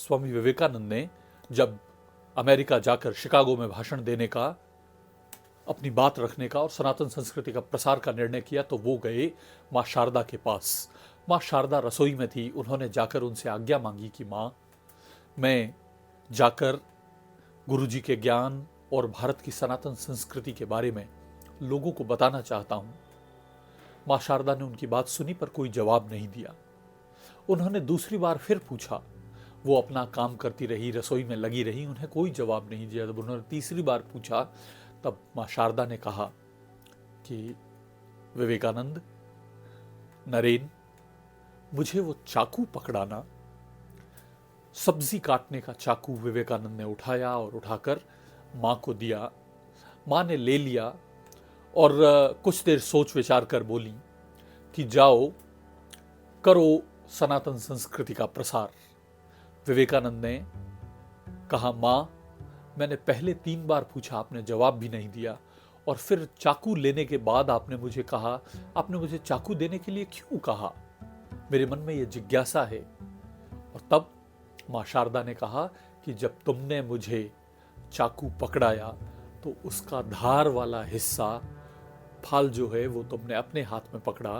स्वामी विवेकानंद ने जब अमेरिका जाकर शिकागो में भाषण देने का, अपनी बात रखने का और सनातन संस्कृति का प्रसार का निर्णय किया, तो वो गए माँ शारदा के पास। माँ शारदा रसोई में थी। उन्होंने जाकर उनसे आज्ञा मांगी कि माँ, मैं जाकर गुरुजी के ज्ञान और भारत की सनातन संस्कृति के बारे में लोगों को बताना चाहता हूं। माँ शारदा ने उनकी बात सुनी पर कोई जवाब नहीं दिया। उन्होंने दूसरी बार फिर पूछा। वो अपना काम करती रही, रसोई में लगी रही, उन्हें कोई जवाब नहीं दिया। जब उन्होंने तीसरी बार पूछा तब माँ शारदा ने कहा कि विवेकानंद, नरेन, मुझे वो चाकू पकड़ाना। सब्जी काटने का चाकू विवेकानंद ने उठाया और उठाकर माँ को दिया। माँ ने ले लिया और कुछ देर सोच विचार कर बोली कि जाओ, करो सनातन संस्कृति का प्रसार। विवेकानंद ने कहा, माँ, मैंने पहले 3 बार पूछा, आपने जवाब भी नहीं दिया, और फिर चाकू लेने के बाद आपने मुझे कहा, आपने मुझे चाकू देने के लिए क्यों कहा? मेरे मन में यह जिज्ञासा है। और तब माँ शारदा ने कहा कि जब तुमने मुझे चाकू पकड़ाया तो उसका धार वाला हिस्सा, फाल जो है, वो तुमने अपने हाथ में पकड़ा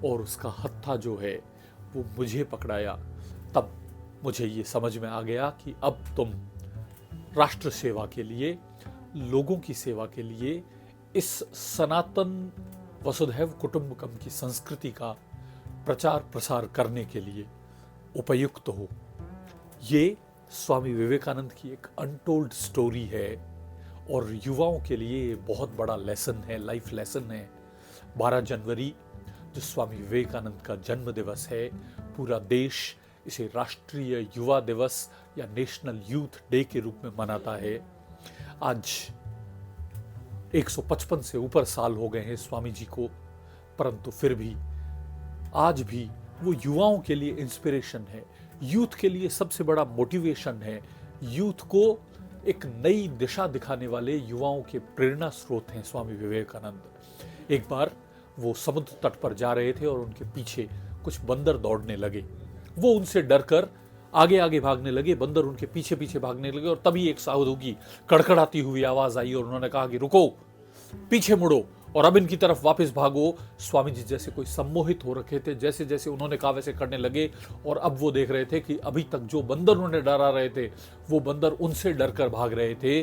और उसका हत्था जो है वो मुझे पकड़ाया। तब मुझे ये समझ में आ गया कि अब तुम राष्ट्र सेवा के लिए, लोगों की सेवा के लिए, इस सनातन वसुधैव कुटुंबकम की संस्कृति का प्रचार प्रसार करने के लिए उपयुक्त हो। ये स्वामी विवेकानंद की एक अनटोल्ड स्टोरी है और युवाओं के लिए बहुत बड़ा लेसन है, लाइफ लेसन है। 12 जनवरी जो स्वामी विवेकानंद का जन्म दिवस है, पूरा देश इसे राष्ट्रीय युवा दिवस या नेशनल यूथ डे के रूप में मनाता है। आज 155 से ऊपर साल हो गए हैं स्वामी जी को, परंतु फिर भी आज भी वो युवाओं के लिए इंस्पिरेशन है, यूथ के लिए सबसे बड़ा मोटिवेशन है। यूथ को एक नई दिशा दिखाने वाले युवाओं के प्रेरणा स्रोत हैं स्वामी विवेकानंद। एक बार वो समुद्र तट पर जा रहे थे और उनके पीछे कुछ बंदर दौड़ने लगे। वो उनसे डरकर आगे आगे भागने लगे, बंदर उनके पीछे पीछे भागने लगे, और तभी एक साधु की कड़कड़ाती हुई आवाज आई और उन्होंने कहा कि रुको, पीछे मुड़ो और अब इनकी तरफ वापस भागो। स्वामी जी जैसे कोई सम्मोहित हो रखे थे, जैसे जैसे उन्होंने कहा वैसे करने लगे, और अब वो देख रहे थे कि अभी तक जो बंदर उन्हें डरा रहे थे वो बंदर उनसे डरकर भाग रहे थे।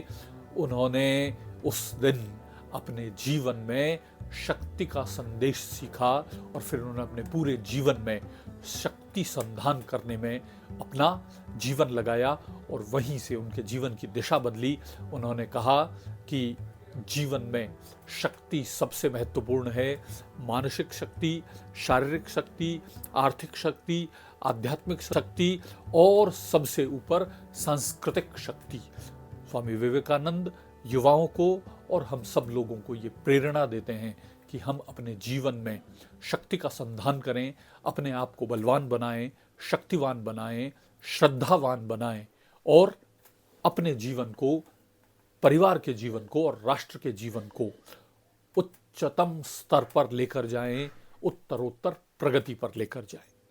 उन्होंने उस दिन अपने जीवन में शक्ति का संदेश सीखा और फिर उन्होंने अपने पूरे जीवन में शक्ति संधान करने में अपना जीवन लगाया और वहीं से उनके जीवन की दिशा बदली। उन्होंने कहा कि जीवन में शक्ति सबसे महत्वपूर्ण है, मानसिक शक्ति, शारीरिक शक्ति, आर्थिक शक्ति, आध्यात्मिक शक्ति और सबसे ऊपर सांस्कृतिक शक्ति। स्वामी विवेकानंद युवाओं को और हम सब लोगों को ये प्रेरणा देते हैं कि हम अपने जीवन में शक्ति का संधान करें, अपने आप को बलवान बनाएं, शक्तिवान बनाएं, श्रद्धावान बनाएं और अपने जीवन को, परिवार के जीवन को और राष्ट्र के जीवन को उच्चतम स्तर पर लेकर जाएं, उत्तरोत्तर प्रगति पर लेकर जाएं।